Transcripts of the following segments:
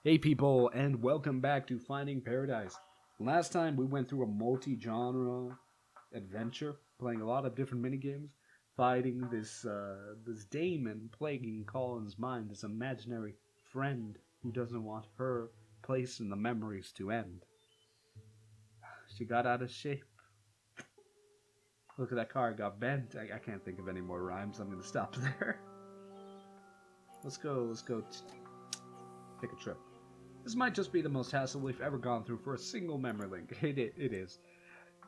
Hey people, and welcome back to Finding Paradise. Last time we went through a multi-genre adventure, playing a lot of different minigames, fighting this daemon plaguing Colin's mind, this imaginary friend who doesn't want her place in the memories to end. She got out of shape. Look at that car, it got bent. I can't think of any more rhymes. I'm gonna stop there. Let's go take a trip. This might just be the most hassle we've ever gone through for a single memory link. It is.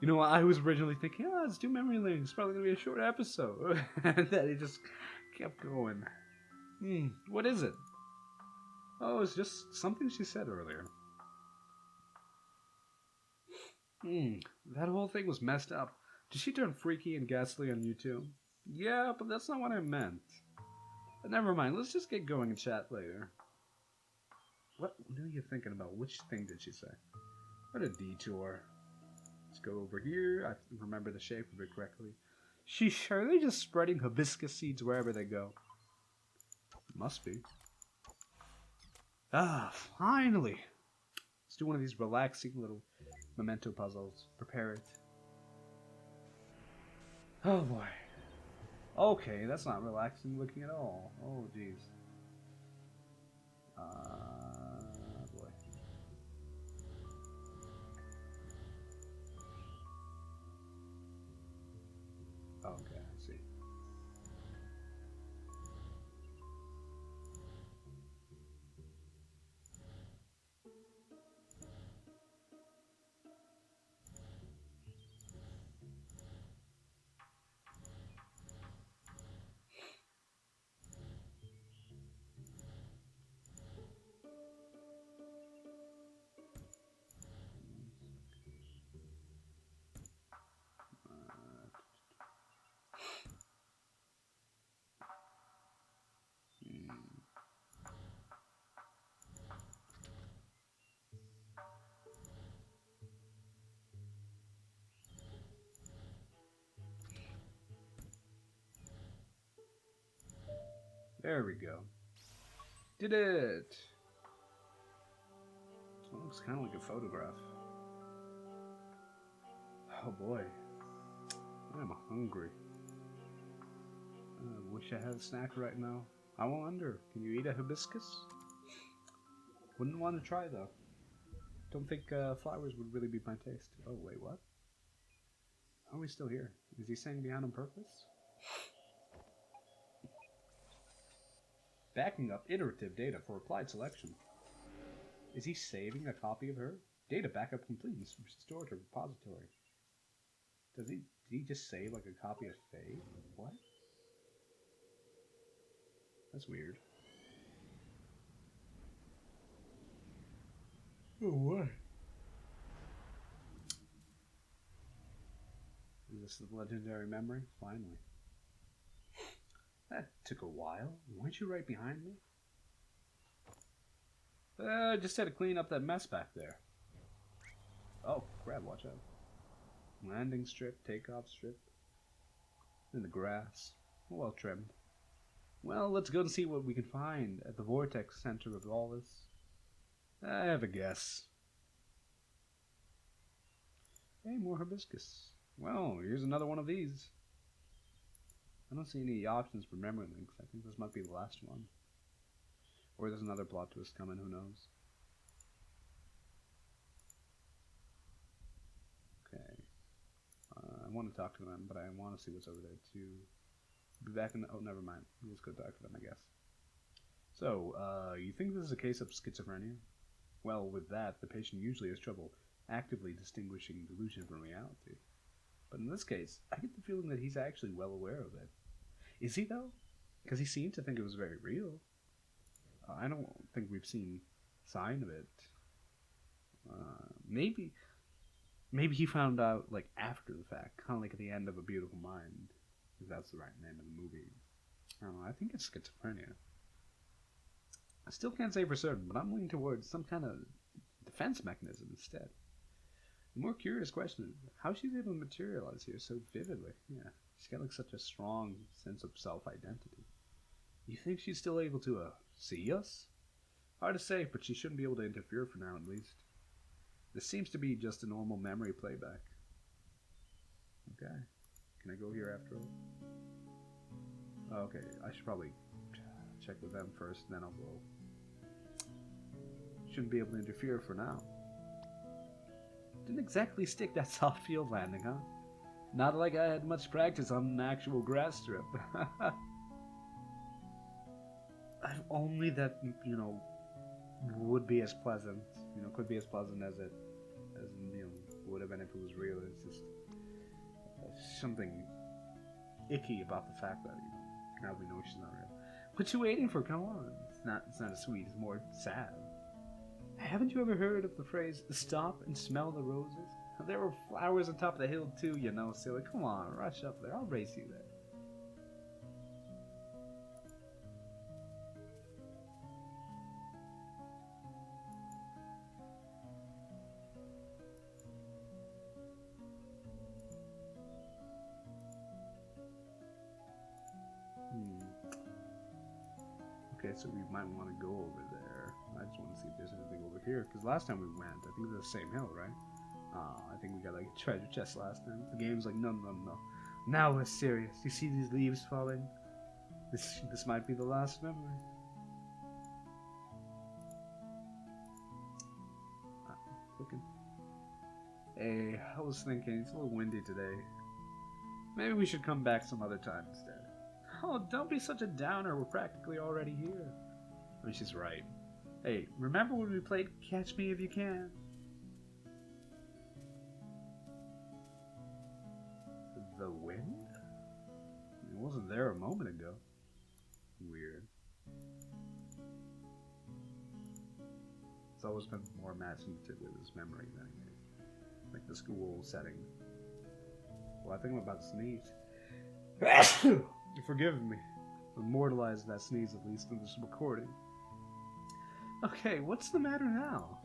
You know, I was originally thinking, let's do memory links. It's probably going to be a short episode. And then it just kept going. What is it? Oh, it's just something she said earlier. That whole thing was messed up. Did she turn freaky and ghastly on you too? Yeah, but that's not what I meant. But never mind, let's just get going and chat later. What are you thinking about? Which thing did she say? What a detour. Let's go over here. I remember the shape of it correctly. She's surely just spreading hibiscus seeds wherever they go. Must be. Finally. Let's do one of these relaxing little memento puzzles. Prepare it. Oh boy. Okay, that's not relaxing looking at all. Oh jeez. Boy. Okay, I see. There we go. Did it! It looks kind of like a photograph. Oh boy. I'm hungry. I wish I had a snack right now. I wonder, can you eat a hibiscus? Wouldn't want to try though. Don't think flowers would really be my taste. Oh wait, what? How are we still here? Is he saying behind on purpose? Backing up iterative data for applied selection. Is he saving a copy of her? Data backup complete and restored to repository. Did he just save like a copy of Faye? What? That's weird. Oh, what? Is this the legendary memory? Finally. That took a while. Weren't you right behind me? Just had to clean up that mess back there. Oh, crap, watch out. Landing strip, takeoff strip. In the grass. Well trimmed. Well, let's go and see what we can find at the vortex center of all this. I have a guess. Hey, more hibiscus. Well, here's another one of these. I don't see any options for memory links. I think this might be the last one. Or there's another plot twist coming, who knows. Okay. I want to talk to them, but I want to see what's over there too. Be back in the... Oh, never mind. Let's go talk to them, I guess. So, you think this is a case of schizophrenia? Well, with that, the patient usually has trouble actively distinguishing delusion from reality. But in this case, I get the feeling that he's actually well aware of it. Is he, though? Because he seemed to think it was very real. I don't think we've seen sign of it. Maybe he found out, like, after the fact. Kind of like at the end of A Beautiful Mind. If that's the right name of the movie. I don't know, I think it's schizophrenia. I still can't say for certain, but I'm leaning towards some kind of defense mechanism instead. The more curious question is how she's able to materialize here so vividly. Yeah, she's got like such a strong sense of self-identity. You think she's still able to see us? Hard to say, but she shouldn't be able to interfere for now, at least. This seems to be just a normal memory playback. Okay. Can I go here after all? Okay, I should probably check with them first, and then I'll go. Shouldn't be able to interfere for now. Didn't exactly stick that soft field landing, huh? Not like I had much practice on an actual grass strip. If only that, would be as pleasant, could be as pleasant as it, would have been if it was real. It's just something icky about the fact that, now we know she's not real. What you waiting for? Come on. It's not as sweet, it's more sad. Haven't you ever heard of the phrase, stop and smell the roses? There were flowers on top of the hill too, silly. Come on, rush up there. I'll race you there. Okay, so we might want to go over there. I just want to see if there's anything over here. Because last time we went, I think it was the same hill, right? I think we got like a treasure chest last time. The game's like, no. Now we're serious. You see these leaves falling? This might be the last memory. Clicking. Hey, I was thinking, it's a little windy today. Maybe we should come back some other time instead. Oh, don't be such a downer. We're practically already here. I mean, she's right. Hey, remember when we played Catch Me If You Can? The wind? It wasn't there a moment ago. Weird. It's always been more imaginative with his memory than anything. Like the school setting. Well, I think I'm about to sneeze. Forgive me. Immortalize that sneeze at least in this recording. Okay, what's the matter now?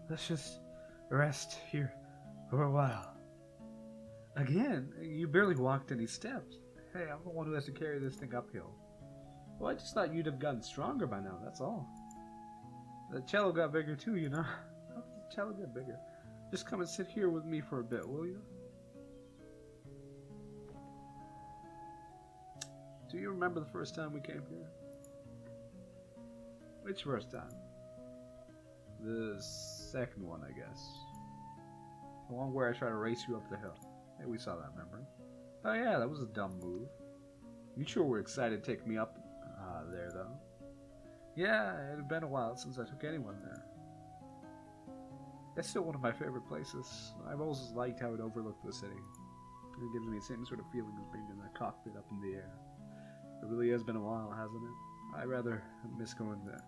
Let's just rest here for a while. Again? You barely walked any steps. Hey, I'm the one who has to carry this thing uphill. Well, I just thought you'd have gotten stronger by now, that's all. The cello got bigger too, How did the cello get bigger? Just come and sit here with me for a bit, will you? Do you remember the first time we came here? Which first time? The second one, I guess. The one where I tried to race you up the hill. Hey, we saw that, remember? Oh yeah, that was a dumb move. You sure were excited to take me up there, though. Yeah, it had been a while since I took anyone there. It's still one of my favorite places. I've always liked how it overlooked the city. It gives me the same sort of feeling as being in a cockpit up in the air. It really has been a while, hasn't it? I rather miss going there.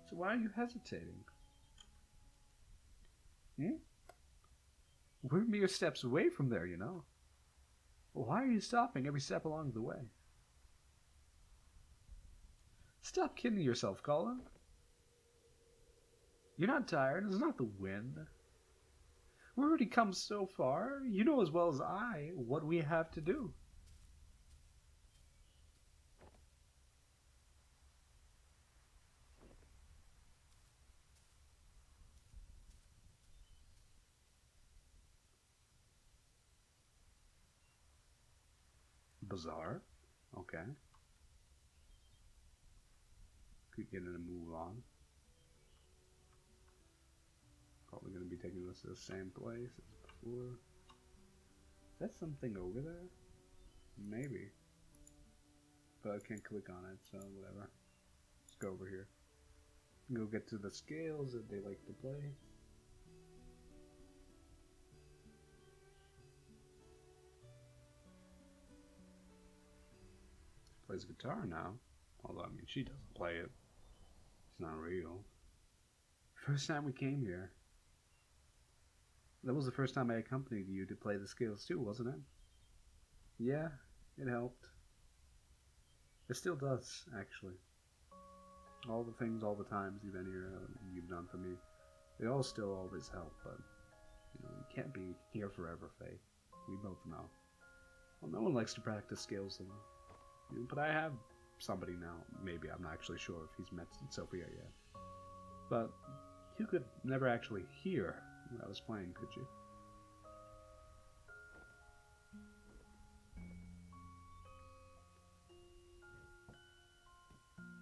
So why are you hesitating? We're mere steps away from there, Why are you stopping every step along the way? Stop kidding yourself, Colin. You're not tired. It's not the wind. We've already come so far. You know as well as I what we have to do. Bizarre. Okay. Keep getting to move on. Probably going to be taking us to the same place as before. Is that something over there? Maybe. But I can't click on it, so whatever. Let's go over here. Go get to the scales that they like to play. Plays guitar now. Although, I mean, she doesn't play it. It's not real. First time we came here. That was the first time I accompanied you to play the scales too, wasn't it? Yeah, it helped. It still does, actually. All the things, all the times you've been here, you've done for me, they all still always help, but, you can't be here forever, Faye. We both know. Well, no one likes to practice scales alone. But I have somebody now. Maybe, I'm not actually sure if he's met Sophia yet. But you could never actually hear what I was playing, could you?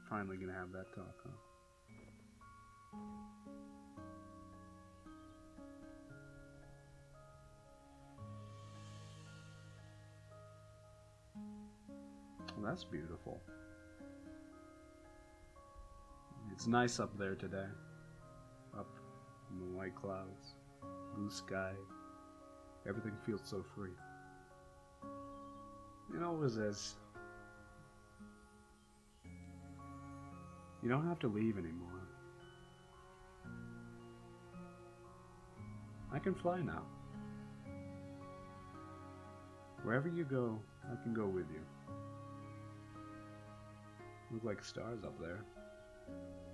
Finally gonna have that talk, huh? Well, that's beautiful. It's nice up there today. Up in the white clouds, blue sky. Everything feels so free. It always is. You don't have to leave anymore. I can fly now. Wherever you go, I can go with you. Look like stars up there.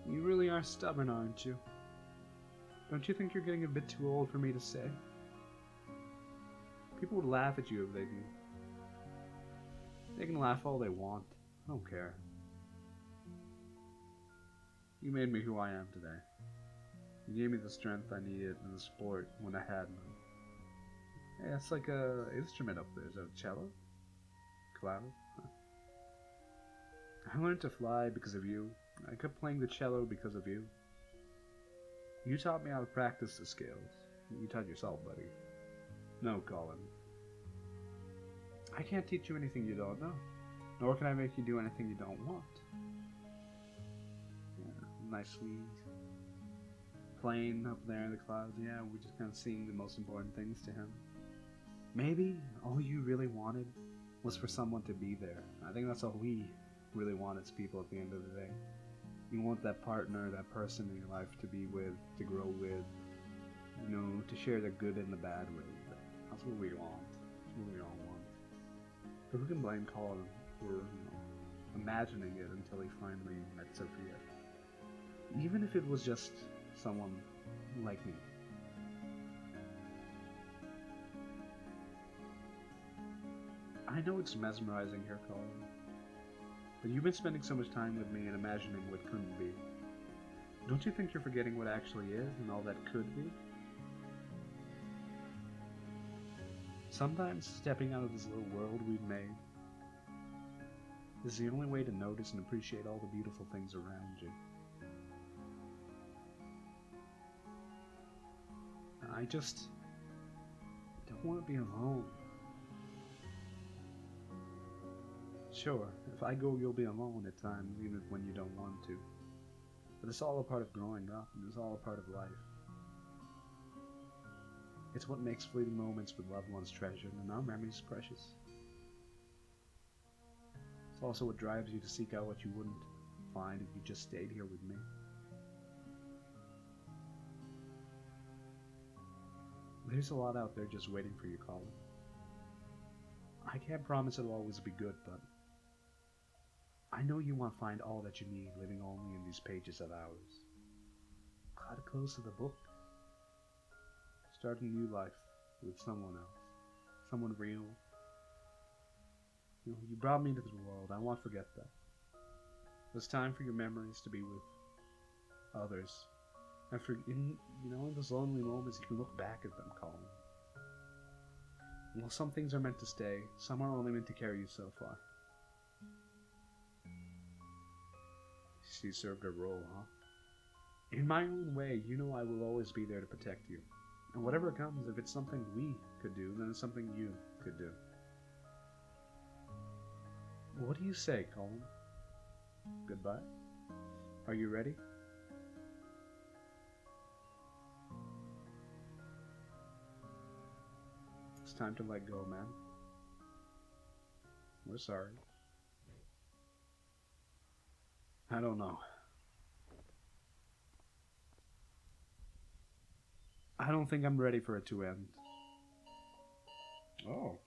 You really are stubborn, aren't you? Don't you think you're getting a bit too old for me to say? People would laugh at you if they knew. They can laugh all they want. I don't care. You made me who I am today. You gave me the strength I needed in the sport when I had none. Hey, that's like a instrument up there. Is that a cello? Cloud? Huh. I learned to fly because of you. I kept playing the cello because of you. You taught me how to practice the scales. You taught yourself, buddy. No, Colin. I can't teach you anything you don't know. Nor can I make you do anything you don't want. Yeah, nicely playing up there in the clouds. Yeah, we're just kind of seeing the most important things to him. Maybe all you really wanted was for someone to be there. I think that's all we really want as people at the end of the day. You want that partner, that person in your life to be with, to grow with, you know, to share the good and the bad with. That's what we want. That's what we all want. But who can blame Colin for, imagining it until he finally met Sophia? Even if it was just someone like me. I know it's mesmerizing here, Colin. But you've been spending so much time with me and imagining what couldn't be. Don't you think you're forgetting what actually is and all that could be? Sometimes stepping out of this little world we've made is the only way to notice and appreciate all the beautiful things around you. I just don't want to be alone. Sure, if I go, you'll be alone at times, even when you don't want to. But it's all a part of growing up, and it's all a part of life. It's what makes fleeting moments with loved ones treasured, and our memories precious. It's also what drives you to seek out what you wouldn't find if you just stayed here with me. There's a lot out there just waiting for you, Colin. I can't promise it'll always be good, but I know you want to find all that you need living only in these pages of ours. Cut close to the book. Start a new life with someone else. Someone real. You brought me into the world. I won't forget that. It's time for your memories to be with others. And in those lonely moments, you can look back at them, Colin. Well, some things are meant to stay. Some are only meant to carry you so far. She served her role, huh? In my own way, I will always be there to protect you. And whatever comes, if it's something we could do, then it's something you could do. What do you say, Colin? Goodbye? Are you ready? It's time to let go, man. We're sorry. I don't know. I don't think I'm ready for it to end. Oh.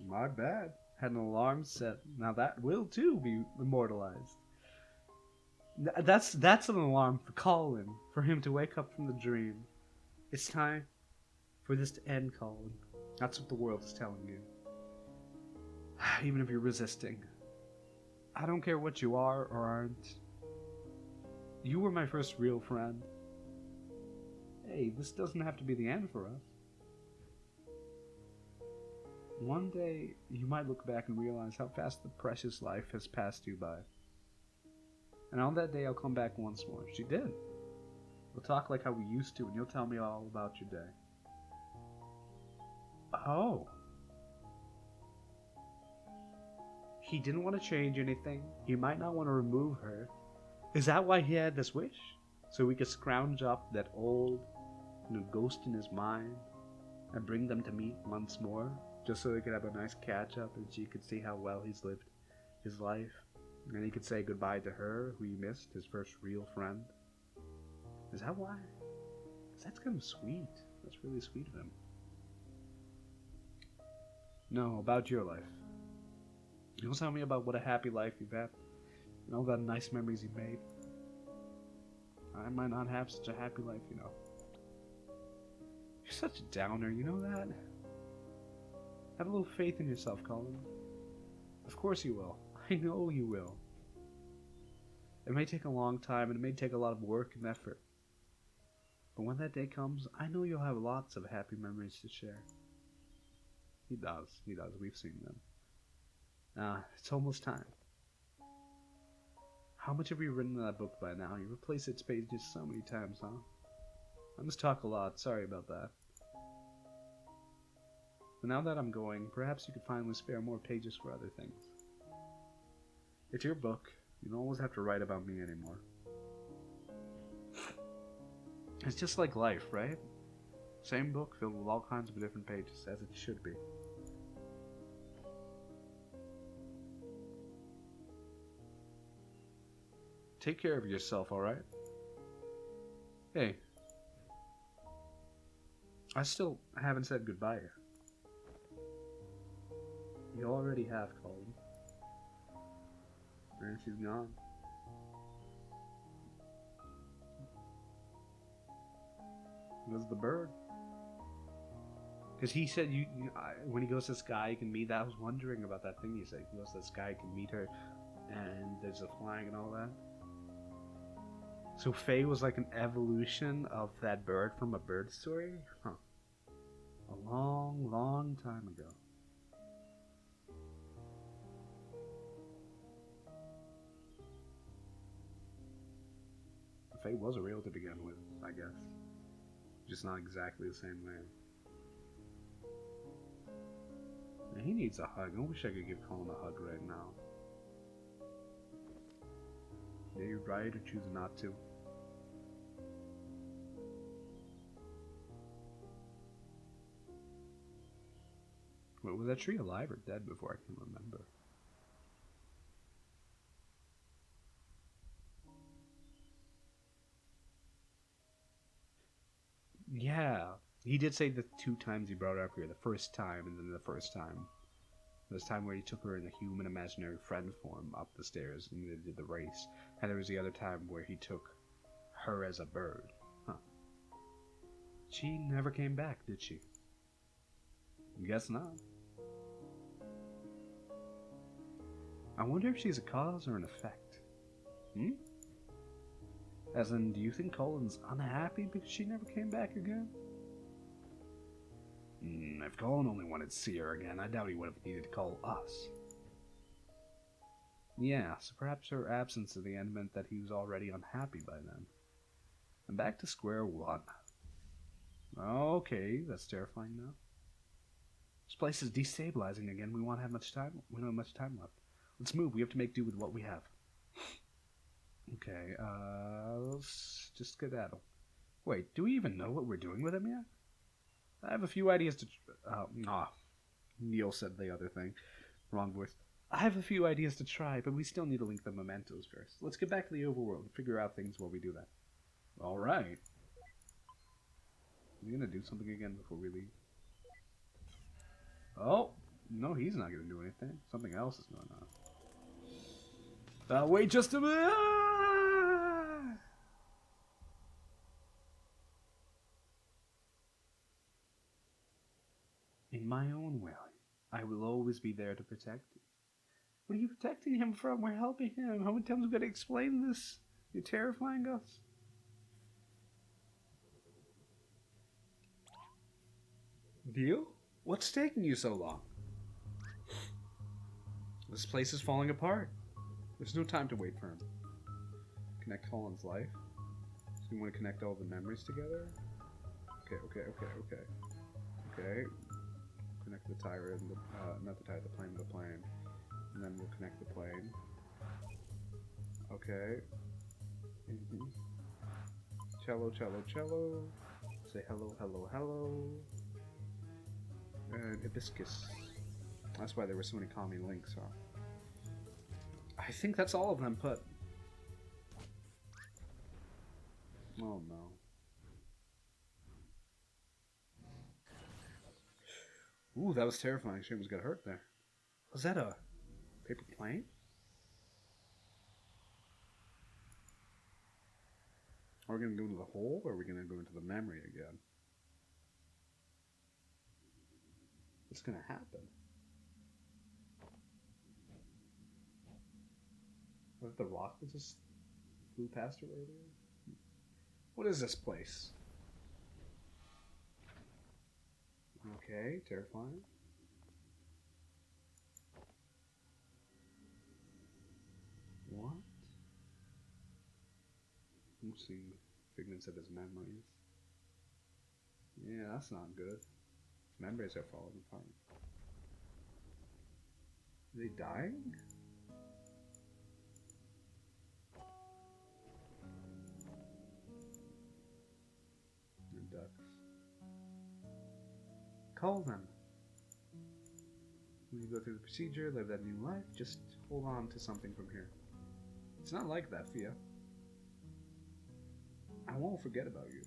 My bad. Had an alarm set. Now that will too be immortalized. That's an alarm for Colin, for him to wake up from the dream. It's time for this to end, Colin. That's what the world is telling you. Even if you're resisting. I don't care what you are or aren't. You were my first real friend. Hey, this doesn't have to be the end for us. One day, you might look back and realize how fast the precious life has passed you by. And on that day, I'll come back once more. She did. We'll talk like how we used to, and you'll tell me all about your day. Oh. He didn't want to change anything. He might not want to remove her. Is that why he had this wish? So we could scrounge up that old, ghost in his mind and bring them to meet once more, just so they could have a nice catch up and she could see how well he's lived his life, and he could say goodbye to her, who he missed, his first real friend. Is that why? 'Cause that's kind of sweet. That's really sweet of him. No, about your life. You'll tell me about what a happy life you've had and all the nice memories you've made. I might not have such a happy life, you know. You're such a downer, you know that? Have a little faith in yourself, Colin. Of course you will. I know you will. It may take a long time and it may take a lot of work and effort. But when that day comes, I know you'll have lots of happy memories to share. He does. He does. We've seen them. It's almost time. How much have you written in that book by now? You replaced its pages so many times, huh? I must talk a lot. Sorry about that. But now that I'm going, perhaps you could finally spare more pages for other things. It's your book. You don't always have to write about me anymore. It's just like life, right? Same book filled with all kinds of different pages, as it should be. Take care of yourself, alright? Hey. I still haven't said goodbye yet. You already have, Colin. And she's gone. Was the bird. Because he said when he goes to the sky he can meet that. I was wondering about that thing he said. He goes to the sky, he can meet her, and there's a flying and all that. So Faye was like an evolution of that bird from a bird story? Huh. A long, long time ago. Faye was a real to begin with, I guess. Just not exactly the same way. Man, he needs a hug. I wish I could give Colin a hug right now. Yeah, you're right, or choose not to. Wait, was that tree alive or dead before? I can remember. Yeah, he did say the 2 times he brought her up here. The first time and then the first time. This time where he took her in the human imaginary friend form up the stairs and they did the race. And there was the other time where he took her as a bird. Huh. She never came back, did she? Guess not. I wonder if she's a cause or an effect. Hmm? As in, do you think Colin's unhappy because she never came back again? If Colin only wanted to see her again, I doubt he would have needed to call us. Yeah, so perhaps her absence at the end meant that he was already unhappy by then. I'm back to square one. Okay, that's terrifying now. This place is destabilizing again. We won't have much time. We don't have much time left. Let's move. We have to make do with what we have. Okay, let's just skedaddle. Wait, do we even know what we're doing with him yet? I have a few ideas to... Neil said the other thing. Wrong voice. I have a few ideas to try, but we still need to link the mementos first. Let's get back to the overworld and figure out things while we do that. Alright. Are we gonna do something again before we leave? Oh! No, he's not gonna do anything. Something else is going on. Wait just a minute! In my own way, I will always be there to protect you. What are you protecting him from? We're helping him. How many times have we got to explain this? You're terrifying us. Deal? What's taking you so long? This place is falling apart. There's no time to wait for him. Connect Colin's life. So you want to connect all the memories together? Okay. Connect the tire and the, not the tire, the plane to the plane. And then we'll connect the plane. Okay. Cello. Say hello. And hibiscus. That's why there were so many calming links, huh? I think that's all of them put. Oh no. Ooh, that was terrifying. She almost got hurt there. Was that a paper plane? Are we going to go into the hole, or are we going to go into the memory again? What's going to happen? Was it the rock that just flew past her earlier? What is this place? Okay, terrifying. What? I'm seeing figments of his memories. Yeah, that's not good. His memories are falling apart. Are they dying? The ducks. Call them. When you go through the procedure, live that new life, just hold on to something from here. It's not like that, Fia. I won't forget about you.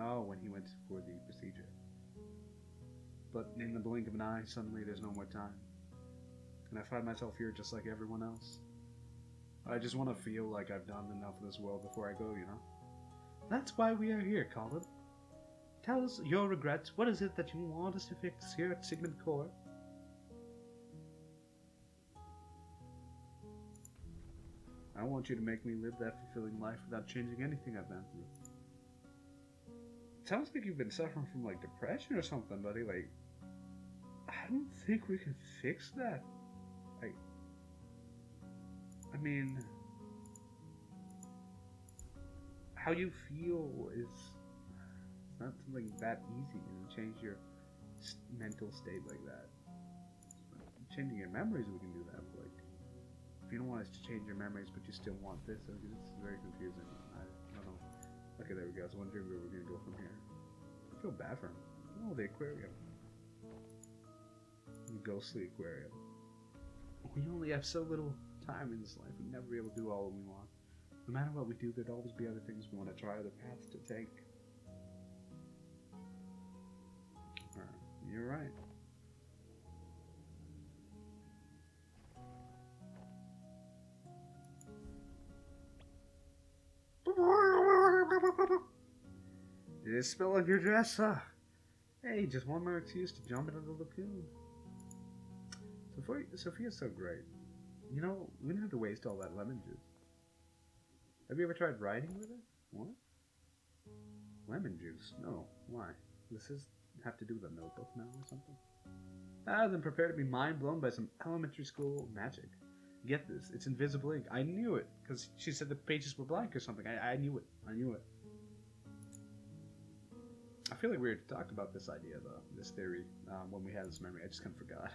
Oh, when he went for the procedure. But in the blink of an eye, suddenly there's no more time. And I find myself here just like everyone else. I just want to feel like I've done enough of this world before I go, you know? That's why we are here, Colin. Tell us your regrets. What is it that you want us to fix here at Sigmund Core? I want you to make me live that fulfilling life without changing anything I've been through. Sounds like you've been suffering from, like, depression or something, buddy. Like, I don't think we can fix that. Like, I mean, how you feel is not something that easy to change your mental state like that. Changing your memories, we can do that, but, like, if you don't want us to change your memories, but you still want this, I mean, it's very confusing. I don't know. Okay, there we go. I was wondering where we're going to go from here. I feel bad for him. Oh, the aquarium. The ghostly aquarium. We only have so little time in this life. We'll never be able to do all we want. No matter what we do, there'd always be other things we want to try, other paths to take. You're right. Did it spill on your dress, huh? Hey, just one more excuse to jump into the lagoon. Sophia's so great. You know, we didn't have to waste all that lemon juice. Have you ever tried writing with it? What? Lemon juice? No. Why? Does this have to do with a notebook now or something? Then prepare to be mind blown by some elementary school magic. Get this, it's invisible ink. I knew it, because she said the pages were blank or something. I knew it. I knew it. I feel like we talked about this idea, though, this theory, when we had this memory. I just kind of forgot.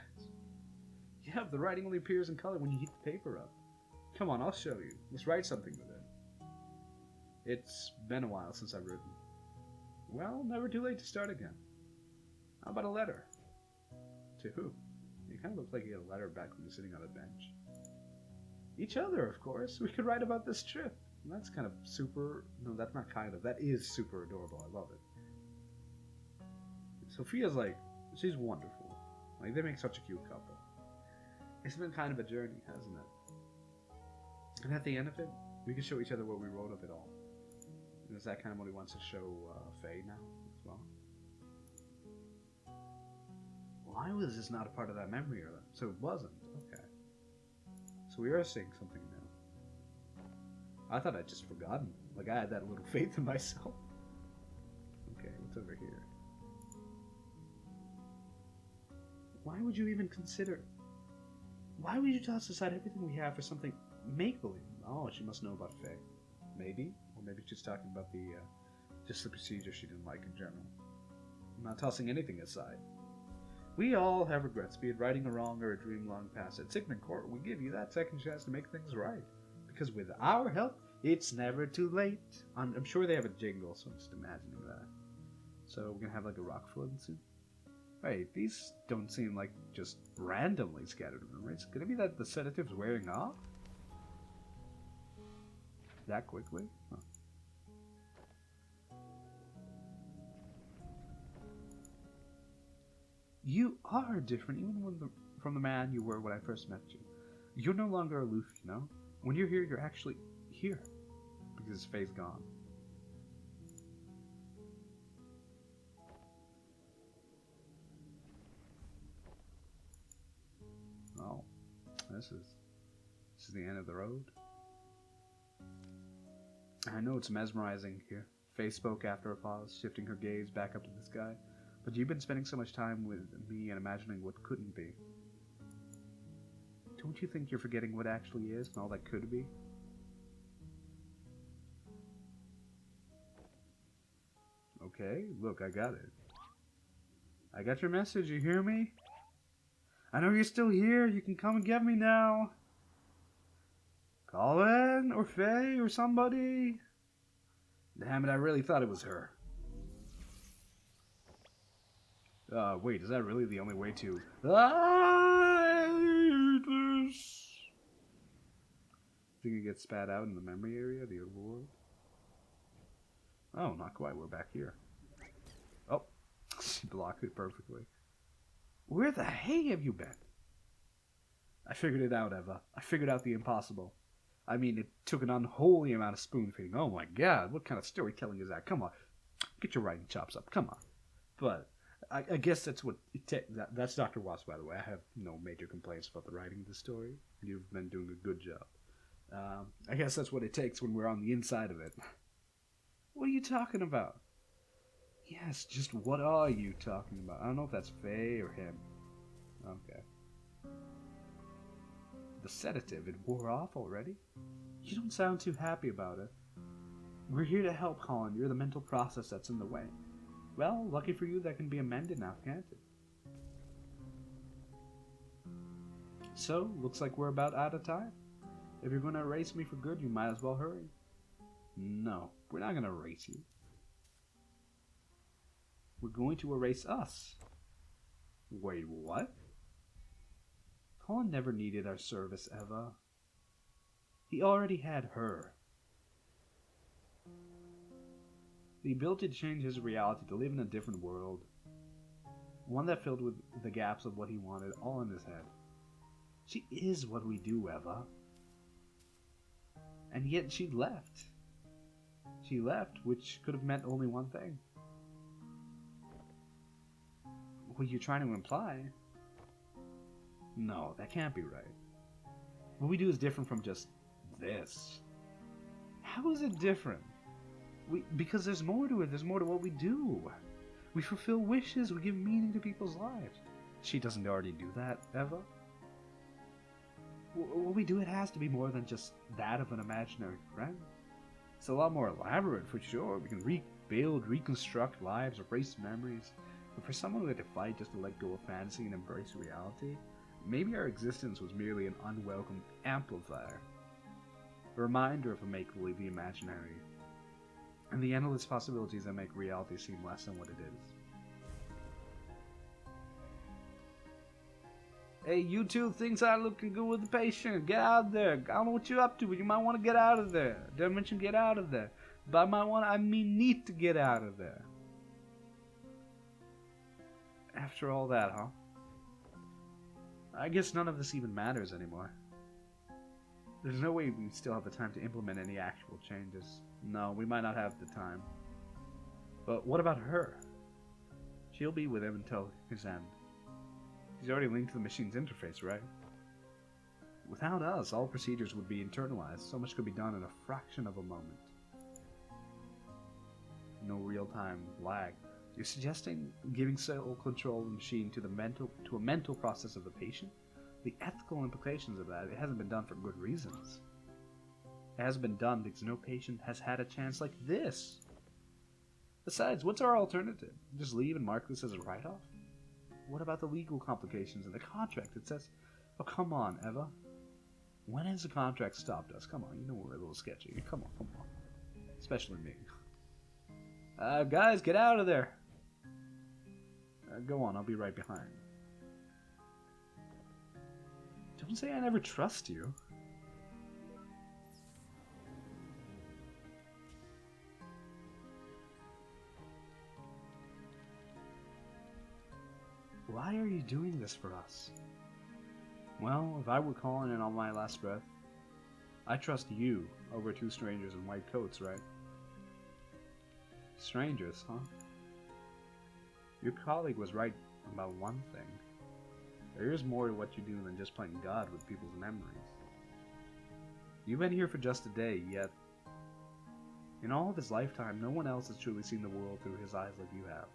Yeah, the writing only appears in color when you heat the paper up. Come on, I'll show you. Let's write something with it. It's been a while since I've written. Well, never too late to start again. How about a letter? To who? You kind of look like you had a letter back when you were sitting on a bench. Each other, of course. We could write about this trip. And that's kind of super... No, that's not kind of. That is super adorable. I love it. Sophia's like... She's wonderful. Like, they make such a cute couple. It's been kind of a journey, hasn't it? And at the end of it, we can show each other what we wrote of it all. And is that kind of what he wants to show Faye now as well? Why was this not a part of that memory earlier? So it wasn't. Okay. So we are seeing something new. I thought I'd just forgotten. Like, I had that little faith in myself. Okay, what's over here? Why would you even consider... Why would you toss aside everything we have for something make-believe? Oh, she must know about Faye. Maybe. Or maybe she's talking about the, just the procedure she didn't like in general. I'm not tossing anything aside. We all have regrets, be it righting a wrong or a dream long past. At Sigmund Court, we give you that second chance to make things right. Because with our help, it's never too late. I'm sure they have a jingle, so I'm just imagining that. So we're going to have like a rock floating soon? Wait, these don't seem like just randomly scattered memories. Could it be that the sedative's wearing off? That quickly? Huh. You are different, even from the man you were when I first met you. You're no longer aloof, you know? When you're here, you're actually here. Because his face gone. Oh, this is the end of the road. I know it's mesmerizing here. Faye spoke after a pause, shifting her gaze back up to the sky. But you've been spending so much time with me and imagining what couldn't be. Don't you think you're forgetting what actually is and all that could be? Okay, look, I got it. I got your message, you hear me? I know you're still here, you can come and get me now. Colin, or Faye, or somebody. Damn it, I really thought it was her. Wait, is that really the only way to... I hate this. Think it gets spat out in the memory area, the award? Oh, not quite, we're back here. Oh, she blocked it perfectly. Where the hey have you been? I figured it out, Eva. I figured out the impossible. I mean, it took an unholy amount of spoon-feeding. Oh my god, what kind of storytelling is that? Come on. Get your writing chops up, come on. But... I guess that's what it takes. That's Dr. Watts, by the way. I have no major complaints about the writing of the story. You've been doing a good job. I guess that's what it takes when we're on the inside of it. What are you talking about? Yes, just what are you talking about? I don't know if that's Faye or him. Okay. The sedative, it wore off already? You don't sound too happy about it. We're here to help, Colin. You're the mental process that's in the way. Well, lucky for you, that can be amended now, can't it? So, looks like we're about out of time. If you're going to erase me for good, you might as well hurry. No, we're not going to erase you. We're going to erase us. Wait, what? Colin never needed our service, Eva. He already had her. The ability to change his reality, to live in a different world. One that filled with the gaps of what he wanted, all in his head. She is what we do, Eva. And yet she left. She left, which could have meant only one thing. What you're trying to imply? No, that can't be right. What we do is different from just this. How is it different? Because there's more to it. There's more to what we do. We fulfill wishes. We give meaning to people's lives. She doesn't already do that, Eva? What we do, it has to be more than just that of an imaginary friend. It's a lot more elaborate, for sure. We can rebuild, reconstruct lives, erase memories. But for someone who had to fight just to let go of fantasy and embrace reality, maybe our existence was merely an unwelcome amplifier. A reminder of a make-believe, the imaginary. And the endless possibilities that make reality seem less than what it is. Hey, you two things are looking good with the patient. Get out of there. I don't know what you're up to, but you might want to get out of there. Did I mention get out of there? But I need to get out of there. After all that, huh? I guess none of this even matters anymore. There's no way we still have the time to implement any actual changes. No, we might not have the time. But what about her? She'll be with him until his end. He's already linked to the machine's interface, right? Without us, all procedures would be internalized. So much could be done in a fraction of a moment. No real-time lag. You're suggesting giving self-control of the machine to a mental process of the patient? The ethical implications of that, it hasn't been done for good reasons. It hasn't been done because no patient has had a chance like this. Besides, what's our alternative? Just leave and mark this as a write-off? What about the legal complications in the contract? It says, oh, come on, Eva. When has the contract stopped us? Come on, you know we're a little sketchy. Come on. Especially me. Guys, get out of there. Go on, I'll be right behind. Don't say I never trust you. Why are you doing this for us? Well, if I were Colin in on my last breath, I trust you over two strangers in white coats, right? Strangers, huh? Your colleague was right about one thing. There is more to what you do than just playing God with people's memories. You've been here for just a day, yet in all of his lifetime, no one else has truly seen the world through his eyes like you have.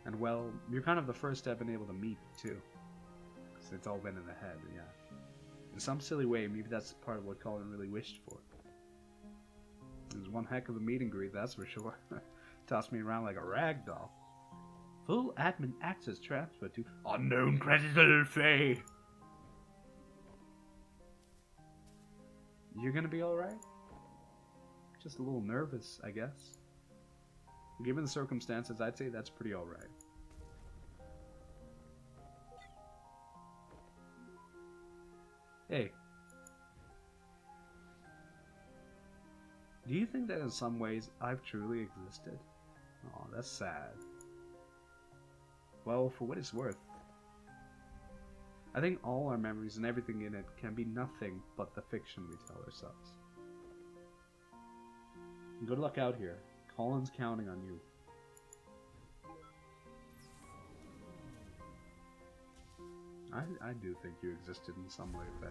And well, you're kind of the first I've been able to meet, too. Because it's all been in the head, yeah. In some silly way, maybe that's part of what Colin really wished for. It was one heck of a meet and greet, that's for sure. Tossed me around like a rag doll. Full admin access transfer to unknown creditor fee. You're gonna be alright? Just a little nervous, I guess. Given the circumstances, I'd say that's pretty alright. Hey. Do you think that in some ways I've truly existed? Oh, that's sad. Well, for what it's worth, I think all our memories and everything in it can be nothing but the fiction we tell ourselves. Good luck out here. Colin's counting on you. I do think you existed in some way, Faye.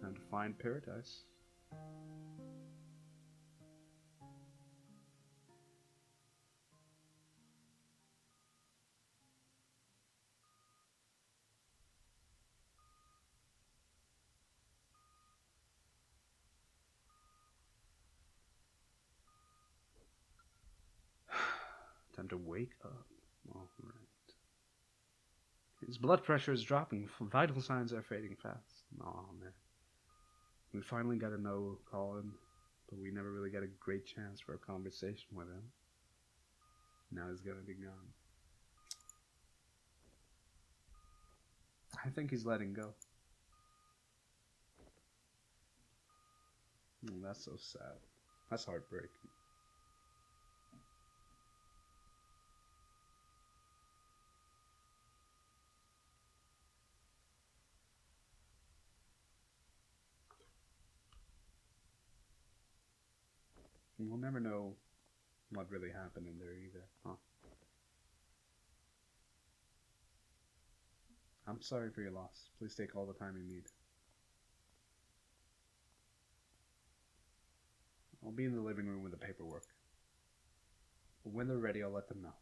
Time to find paradise. Time to wake up. All right. His blood pressure is dropping. Vital signs are fading fast. Oh man. We finally got to know Colin, but we never really got a great chance for a conversation with him. Now he's gonna be gone. I think he's letting go. That's so sad. That's heartbreaking. We'll never know what really happened in there either, huh? I'm sorry for your loss. Please take all the time you need. I'll be in the living room with the paperwork. But when they're ready, I'll let them know.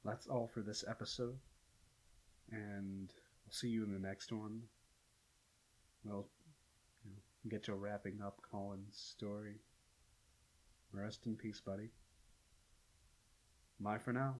That's all for this episode, and I'll see you in the next one. We'll get to wrapping up Colin's story. Rest in peace, buddy. Bye for now.